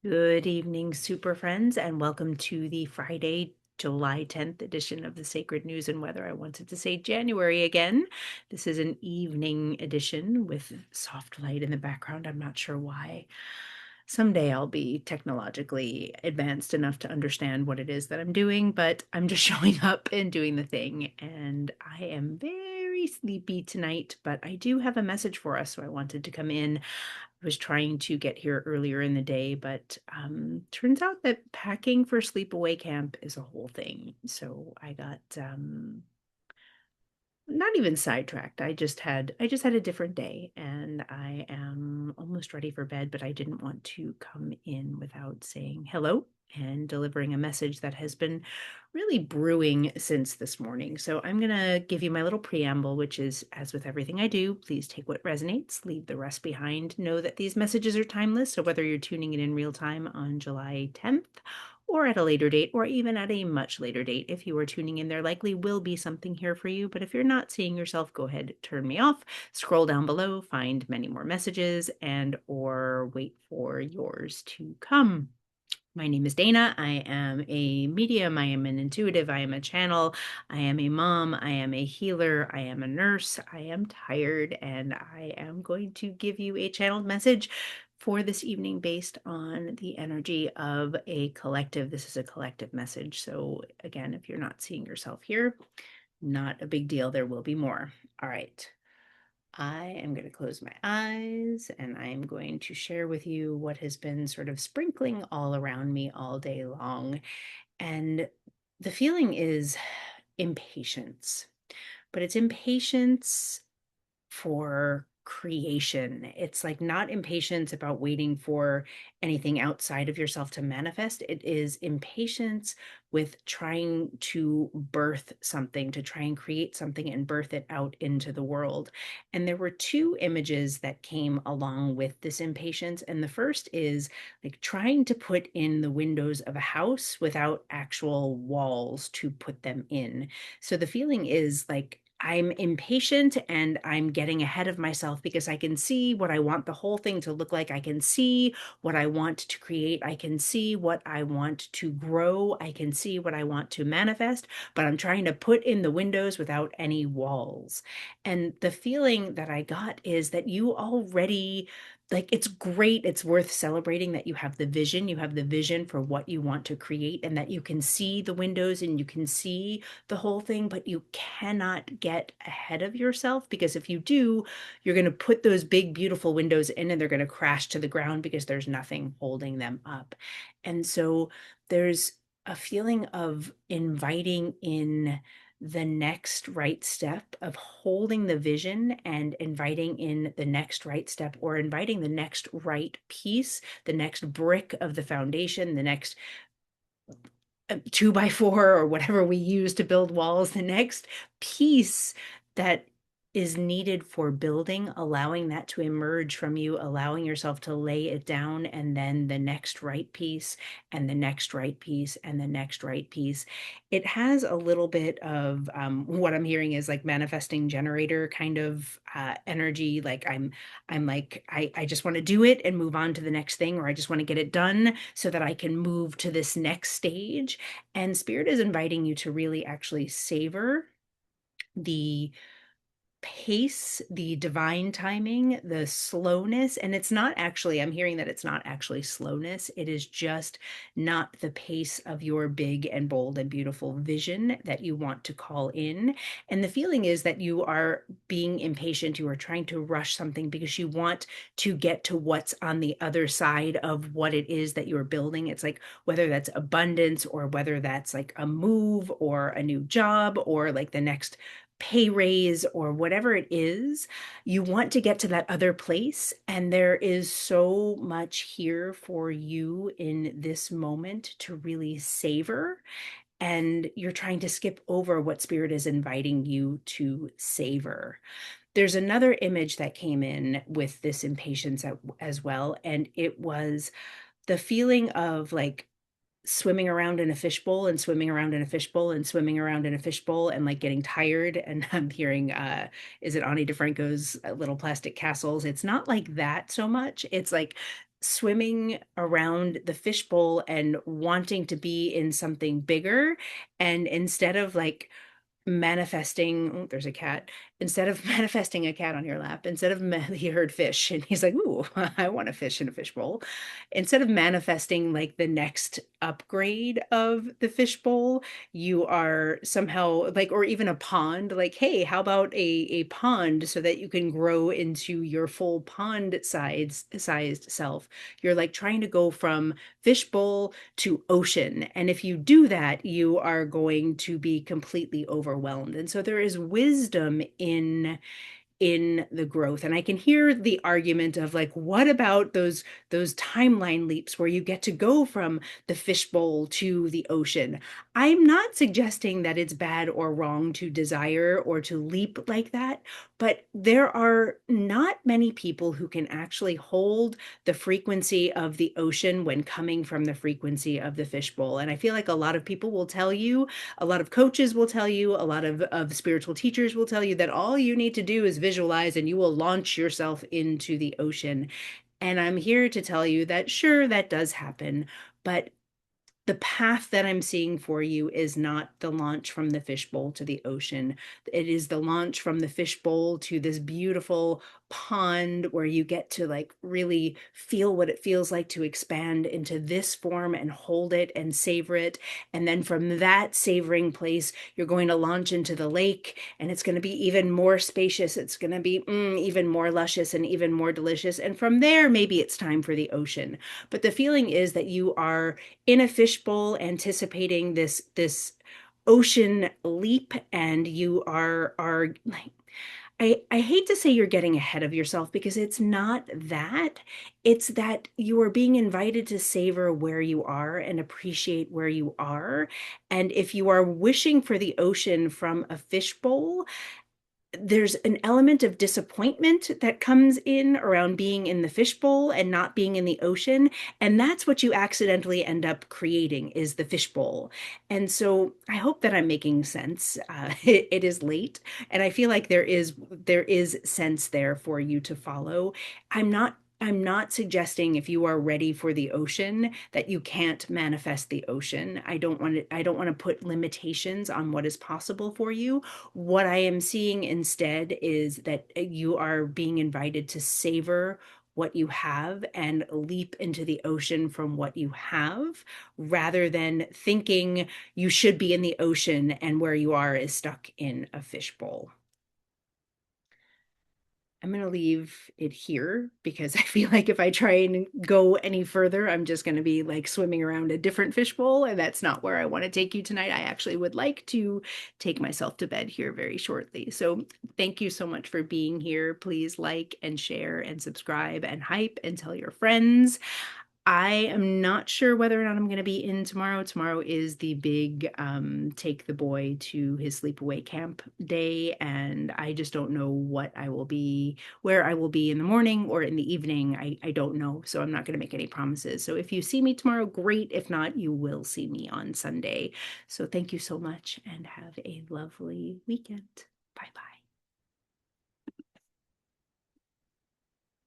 Good evening, super friends, and welcome to the Friday, July 10th edition of the Sacred News and Weather. I wanted to say January again. This is an evening edition with soft light in the background. I'm not sure why. Someday I'll be technologically advanced enough to understand what it is that I'm doing, but I'm just showing up and doing the thing. And I am very sleepy tonight, but I do have a message for us, so I wanted to come in. I was trying to get here earlier in the day, but turns out that packing for sleepaway camp is a whole thing. So I got not even sidetracked. I just had a different day and I am almost ready for bed, but I didn't want to come in without saying hello and delivering a message that has been really brewing since this morning. So I'm going to give you my little preamble, which is, as with everything I do, please take what resonates, leave the rest behind. Know that these messages are timeless. So whether you're tuning in real time on July 10th or at a later date, or even at a much later date. If you are tuning in, there likely will be something here for you. But if you're not seeing yourself, go ahead, turn me off, scroll down below, find many more messages, and or wait for yours to come. My name is Dana. I am a medium. I am an intuitive. I am a channel. I am a mom. I am a healer. I am a nurse. I am tired, and I am going to give you a channeled message for this evening based on the energy of a collective. This is a collective message. So, again, if you're not seeing yourself here, not a big deal. There will be more. All right. I am going to close my eyes and I am going to share with you what has been sort of sprinkling all around me all day long. And the feeling is impatience, but it's impatience for creation. It's like not impatience about waiting for anything outside of yourself to manifest. It is impatience with trying to birth something, to try and create something and birth it out into the world. And there were two images that came along with this impatience. And the first is like trying to put in the windows of a house without actual walls to put them in. So the feeling is like I'm impatient and I'm getting ahead of myself because I can see what I want the whole thing to look like. I can see what I want to create. I can see what I want to grow. I can see what I want to manifest, but I'm trying to put in the windows without any walls. And the feeling that I got is that you already like it's great, it's worth celebrating that you have the vision for what you want to create and that you can see the windows and you can see the whole thing, but you cannot get ahead of yourself because if you do, you're going to put those big, beautiful windows in and they're going to crash to the ground because there's nothing holding them up. And so there's a feeling of inviting in the next right step of holding the vision and inviting in the next right step or inviting the next right piece, the next brick of the foundation, the next two by four or whatever we use to build walls, the next piece that is needed for building, allowing that to emerge from you, allowing yourself to lay it down, and then the next right piece, and the next right piece, and the next right piece. It has a little bit of what I'm hearing is like manifesting generator kind of energy. Like I'm like, I just want to do it and move on to the next thing, or I just want to get it done so that I can move to this next stage. And Spirit is inviting you to really actually savor the pace, the divine timing, the slowness. And it's not actually, I'm hearing that it's not actually slowness. It is just not the pace of your big and bold and beautiful vision that you want to call in. And the feeling is that you are being impatient. You are trying to rush something because you want to get to what's on the other side of what it is that you're building. It's like whether that's abundance or whether that's like a move or a new job or like the next pay raise or whatever it is, you want to get to that other place. And there is so much here for you in this moment to really savor. And you're trying to skip over what Spirit is inviting you to savor. There's another image that came in with this impatience as well. And it was the feeling of like swimming around in a fishbowl and swimming around in a fishbowl and swimming around in a fishbowl and like getting tired. And I'm hearing, is it Ani DeFranco's Little Plastic Castles? It's not like that so much. It's like swimming around the fishbowl and wanting to be in something bigger. And instead of like manifesting, oh, there's a cat. Instead of manifesting a cat on your lap, instead of he heard fish and he's like, "Ooh, I want a fish in a fishbowl." Instead of manifesting like the next upgrade of the fishbowl, you are somehow like, or even a pond, like, "Hey, how about a pond so that you can grow into your full pond sized self?" You're like trying to go from fishbowl to ocean. And if you do that, you are going to be completely overwhelmed. And so there is wisdom in the growth. And I can hear the argument of like, what about those timeline leaps where you get to go from the fishbowl to the ocean? I'm not suggesting that it's bad or wrong to desire or to leap like that, but there are not many people who can actually hold the frequency of the ocean when coming from the frequency of the fishbowl. And I feel like a lot of people will tell you, a lot of coaches will tell you, a lot of spiritual teachers will tell you that all you need to do is visualize and you will launch yourself into the ocean. And I'm here to tell you that sure, that does happen, but the path that I'm seeing for you is not the launch from the fishbowl to the ocean. It is the launch from the fishbowl to this beautiful pond where you get to like really feel what it feels like to expand into this form and hold it and savor it. And then from that savoring place, you're going to launch into the lake and it's going to be even more spacious. It's going to be even more luscious and even more delicious. And from there, maybe it's time for the ocean. But the feeling is that you are in a fishbowl anticipating this ocean leap and you are like I hate to say you're getting ahead of yourself because it's not that. It's that you are being invited to savor where you are and appreciate where you are. And if you are wishing for the ocean from a fishbowl, there's an element of disappointment that comes in around being in the fishbowl and not being in the ocean. And that's what you accidentally end up creating is the fishbowl. And so I hope that I'm making sense. It is late, and I feel like there is sense there for you to follow. I'm not suggesting if you are ready for the ocean that you can't manifest the ocean. I don't want to put limitations on what is possible for you. What I am seeing instead is that you are being invited to savor what you have and leap into the ocean from what you have, rather than thinking you should be in the ocean and where you are is stuck in a fishbowl. I'm going to leave it here because I feel like if I try and go any further, I'm just going to be like swimming around a different fishbowl, and that's not where I want to take you tonight. I actually would like to take myself to bed here very shortly. So thank you so much for being here. Please like and share and subscribe and hype and tell your friends. I am not sure whether or not I'm going to be in tomorrow. Tomorrow is the big take the boy to his sleepaway camp day, and I just don't know where I will be in the morning or in the evening. I don't know, so I'm not going to make any promises. So if you see me tomorrow, great. If not, you will see me on Sunday. So thank you so much and have a lovely weekend. Bye bye.